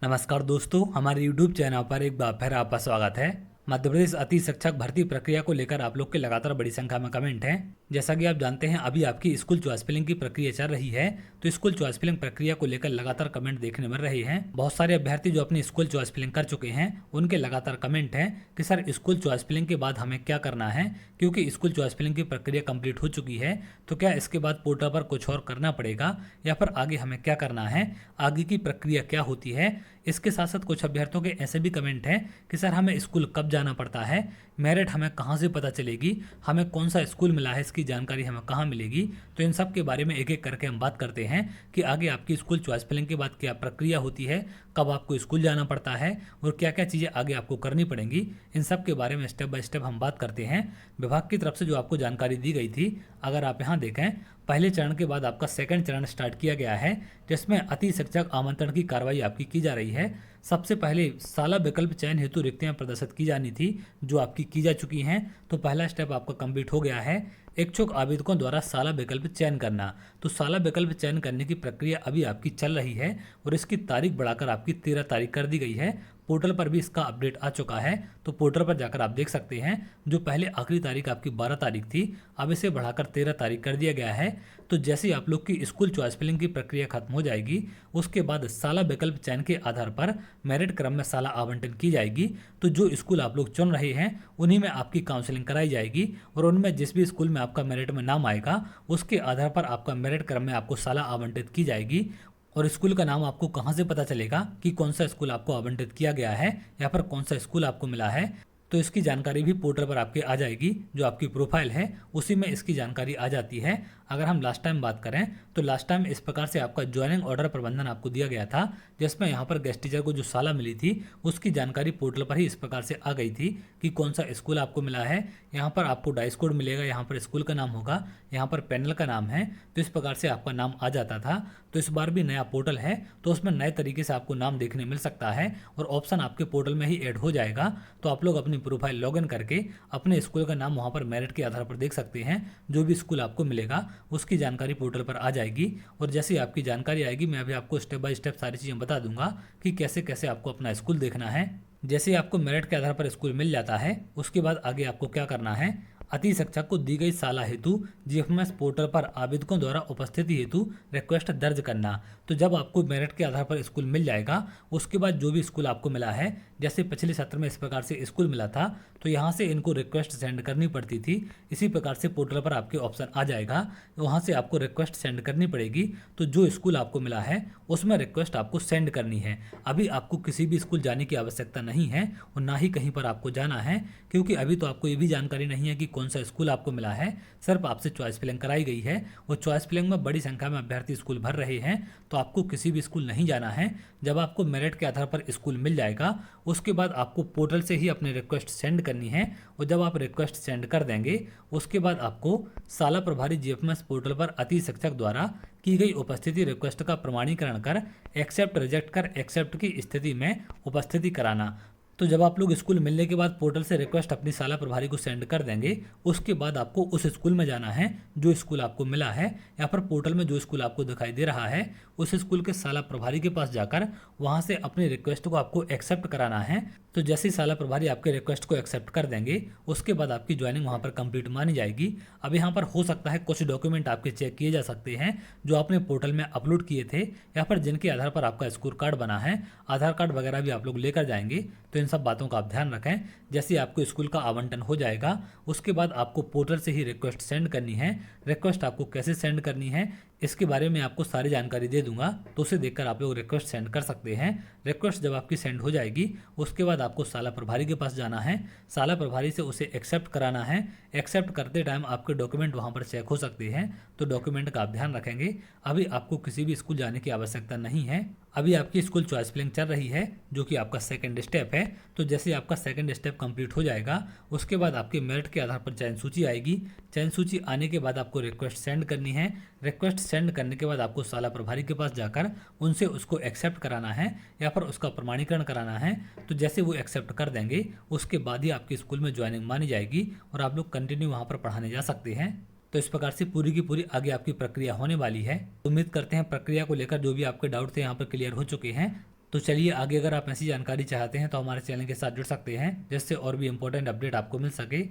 नमस्कार दोस्तों, हमारे YouTube चैनल पर एक बार फिर आपका स्वागत है। मध्य प्रदेश अति शिक्षक भर्ती प्रक्रिया को लेकर आप लोग के लगातार बड़ी संख्या में कमेंट हैं। जैसा कि आप जानते हैं, अभी आपकी स्कूल चॉइस फिलिंग की प्रक्रिया चल रही है, तो स्कूल चॉइस फिलिंग प्रक्रिया को लेकर लगातार कमेंट देखने मिल रहे हैं। बहुत सारे अभ्यर्थी जो अपनी स्कूल चॉइस फिलिंग कर चुके हैं, उनके लगातार कमेंट हैं कि सर स्कूल चॉइस फिलिंग के बाद हमें क्या करना है, क्योंकि स्कूल चॉइस फिलिंग की प्रक्रिया कंप्लीट हो चुकी है, तो क्या इसके बाद पोर्टल पर कुछ और करना पड़ेगा या फिर आगे हमें क्या करना है, आगे की प्रक्रिया क्या होती है। इसके साथ साथ कुछ अभ्यर्थियों के ऐसे भी कमेंट हैं कि सर हमें स्कूल कब जाना पड़ता है, मेरिट हमें कहाँ से पता चलेगी, हमें कौन सा स्कूल मिला है, इसकी जानकारी हमें कहाँ मिलेगी। तो इन सब के बारे में एक एक करके हम बात करते हैं कि आगे आपकी स्कूल चॉइस फिलिंग के बाद क्या प्रक्रिया होती है, कब आपको स्कूल जाना पड़ता है और क्या क्या चीज़ें आगे आपको करनी पड़ेंगी। इन सब के बारे में स्टेप बाय स्टेप हम बात करते हैं। विभाग की तरफ से जो आपको जानकारी दी गई थी, अगर आप यहाँ देखें, पहले चरण के बाद आपका सेकंड चरण स्टार्ट किया गया है, जिसमें अति शिक्षक आमंत्रण की कार्रवाई आपकी की जा रही है। सबसे पहले साला विकल्प चयन हेतु रिक्तियां प्रदर्शित की जानी थी, जो आपकी की जा चुकी हैं। तो पहला स्टेप आपका कंप्लीट हो गया है। इच्छुक आवेदकों द्वारा साला विकल्प चयन करना, तो साला विकल्प चयन करने की प्रक्रिया अभी आपकी चल रही है और इसकी तारीख बढ़ाकर आपकी 13 तारीख कर दी गई है। पोर्टल पर भी इसका अपडेट आ चुका है, तो पोर्टल पर जाकर आप देख सकते हैं। जो पहले आखिरी तारीख आपकी 12 तारीख थी, अब इसे बढ़ाकर 13 तारीख कर दिया गया है। तो जैसे ही आप लोग की स्कूल चॉइस फिलिंग की प्रक्रिया खत्म हो जाएगी, उसके बाद साला विकल्प चयन के आधार पर मेरिट क्रम में साला आवंटन की जाएगी। तो जो स्कूल आप लोग चुन रहे हैं, उन्हीं में आपकी काउंसलिंग कराई जाएगी और उनमें जिस भी स्कूल में आपका मेरिट में नाम आएगा, उसके आधार पर आपका मेरिट क्रम में आपको साला आवंटित की जाएगी। और स्कूल का नाम आपको कहाँ से पता चलेगा कि कौन सा स्कूल आपको आवंटित किया गया है या फिर कौन सा स्कूल आपको मिला है, तो इसकी जानकारी भी पोर्टल पर आपके आ जाएगी। जो आपकी प्रोफाइल है उसी में इसकी जानकारी आ जाती है। अगर हम लास्ट टाइम बात करें, तो लास्ट टाइम इस प्रकार से आपका ज्वाइनिंग ऑर्डर प्रबंधन आपको दिया गया था, जिसमें यहाँ पर गेस्ट टीचर को जो साला मिली थी, उसकी जानकारी पोर्टल पर ही इस प्रकार से आ गई थी कि कौन सा स्कूल आपको मिला है। यहाँ पर आपको डाइस कोड मिलेगा, यहाँ पर स्कूल का नाम होगा, यहाँ पर पैनल का नाम है, तो इस प्रकार से आपका नाम आ जाता था। तो इस बार भी नया पोर्टल है, तो उसमें नए तरीके से आपको नाम देखने मिल सकता है और ऑप्शन आपके पोर्टल में ही ऐड हो जाएगा। तो आप लोग अपनी प्रोफाइल लॉगिन करके अपने स्कूल का नाम वहाँ पर मेरिट के आधार पर देख सकते हैं। जो भी स्कूल आपको मिलेगा उसकी जानकारी पोर्टल पर आ जाएगी और जैसे ही आपकी जानकारी आएगी, मैं अभी आपको स्टेप बाय स्टेप सारी चीज़ें बता दूंगा कि कैसे कैसे आपको अपना स्कूल देखना है। जैसे ही आपको मेरिट के आधार पर स्कूल मिल जाता है, उसके बाद आगे आपको क्या करना है, अति शिक्षक को दी गई साला हेतु जीएफएमएस पोर्टल पर आवेदकों द्वारा उपस्थिति हेतु रिक्वेस्ट दर्ज करना। तो जब आपको मेरिट के आधार पर स्कूल मिल जाएगा, उसके बाद जो भी स्कूल आपको मिला है, जैसे पिछले सत्र में इस प्रकार से स्कूल मिला था, तो यहाँ से इनको रिक्वेस्ट सेंड करनी पड़ती थी। इसी प्रकार से पोर्टल पर आपके ऑप्शन आ जाएगा, वहाँ से आपको रिक्वेस्ट सेंड करनी पड़ेगी। तो जो स्कूल आपको मिला है उसमें रिक्वेस्ट आपको सेंड करनी है। अभी आपको किसी भी स्कूल जाने की आवश्यकता नहीं है और ना ही कहीं पर आपको जाना है, क्योंकि अभी तो आपको ये भी जानकारी नहीं है कि कौन सा स्कूल आपको मिला है। सिर्फ आपसे चॉइस फिलिंग कराई गई है और चॉइस फिलिंग में बड़ी संख्या में अभ्यर्थी स्कूल भर रहे हैं, तो आपको किसी भी स्कूल नहीं जाना है। जब आपको मेरिट के आधार पर स्कूल मिल जाएगा, उसके बाद आपको पोर्टल से ही अपनी रिक्वेस्ट सेंड करनी है और जब आप रिक्वेस्ट सेंड कर देंगे, उसके बाद आपको साला प्रभारी जीएफएमएस पोर्टल पर अति शिक्षक द्वारा की गई उपस्थिति रिक्वेस्ट का प्रमाणीकरण कर एक्सेप्ट रिजेक्ट कर एक्सेप्ट की स्थिति में उपस्थिति कराना। तो जब आप लोग स्कूल मिलने के बाद पोर्टल से रिक्वेस्ट अपनी साला प्रभारी को सेंड कर देंगे, उसके बाद आपको उस स्कूल में जाना है जो स्कूल आपको मिला है, या फिर पोर्टल में जो स्कूल आपको दिखाई दे रहा है, उस स्कूल के साला प्रभारी के पास जाकर वहां से अपनी रिक्वेस्ट को आपको एक्सेप्ट कराना है। तो जैसे ही साला प्रभारी आपके रिक्वेस्ट को एक्सेप्ट कर देंगे, उसके बाद आपकी ज्वाइनिंग वहाँ पर कंप्लीट मानी जाएगी। अब यहाँ पर हो सकता है कुछ डॉक्यूमेंट आपके चेक किए जा सकते हैं जो आपने पोर्टल में अपलोड किए थे, या फिर जिनके आधार पर आपका स्कोर कार्ड बना है, आधार कार्ड वगैरह भी आप लोग लेकर जाएंगे। तो इन सब बातों का आप ध्यान रखें। जैसे आपको स्कूल का आवंटन हो जाएगा, उसके बाद आपको पोर्टल से ही रिक्वेस्ट सेंड करनी है। रिक्वेस्ट आपको कैसे सेंड करनी है, इसके बारे में आपको सारी जानकारी दे दूंगा, तो उसे देखकर आप लोग रिक्वेस्ट सेंड कर सकते हैं। रिक्वेस्ट जब आपकी सेंड हो जाएगी, उसके बाद आपको साला प्रभारी के पास जाना है, साला प्रभारी से उसे एक्सेप्ट कराना है। एक्सेप्ट करते टाइम आपके डॉक्यूमेंट वहाँ पर चेक हो सकते हैं, तो डॉक्यूमेंट का आप ध्यान रखेंगे। अभी आपको किसी भी स्कूल जाने की आवश्यकता नहीं है। अभी आपकी स्कूल चॉइस फिलिंग चल रही है, जो कि आपका सेकंड स्टेप है। तो जैसे आपका सेकंड स्टेप कंप्लीट हो जाएगा, उसके बाद आपके मेरिट के आधार पर चयन सूची आएगी। चयन सूची आने के बाद आपको रिक्वेस्ट सेंड करनी है। रिक्वेस्ट सेंड करने के बाद आपको साला प्रभारी के पास जाकर उनसे उसको एक्सेप्ट कराना है या फिर उसका प्रमाणीकरण कराना है। तो जैसे वो एक्सेप्ट कर देंगे, उसके बाद ही आपके स्कूल में ज्वाइनिंग मानी जाएगी और आप लोग कंटिन्यू वहाँ पर पढ़ाने जा सकते हैं। तो इस प्रकार से पूरी की पूरी आगे आपकी प्रक्रिया होने वाली है। उम्मीद करते हैं प्रक्रिया को लेकर जो भी आपके डाउट थे यहाँ पर क्लियर हो चुके हैं। तो चलिए आगे अगर आप ऐसी जानकारी चाहते हैं तो हमारे चैनल के साथ जुड़ सकते हैं, जिससे और भी इम्पोर्टेंट अपडेट आपको मिल सके।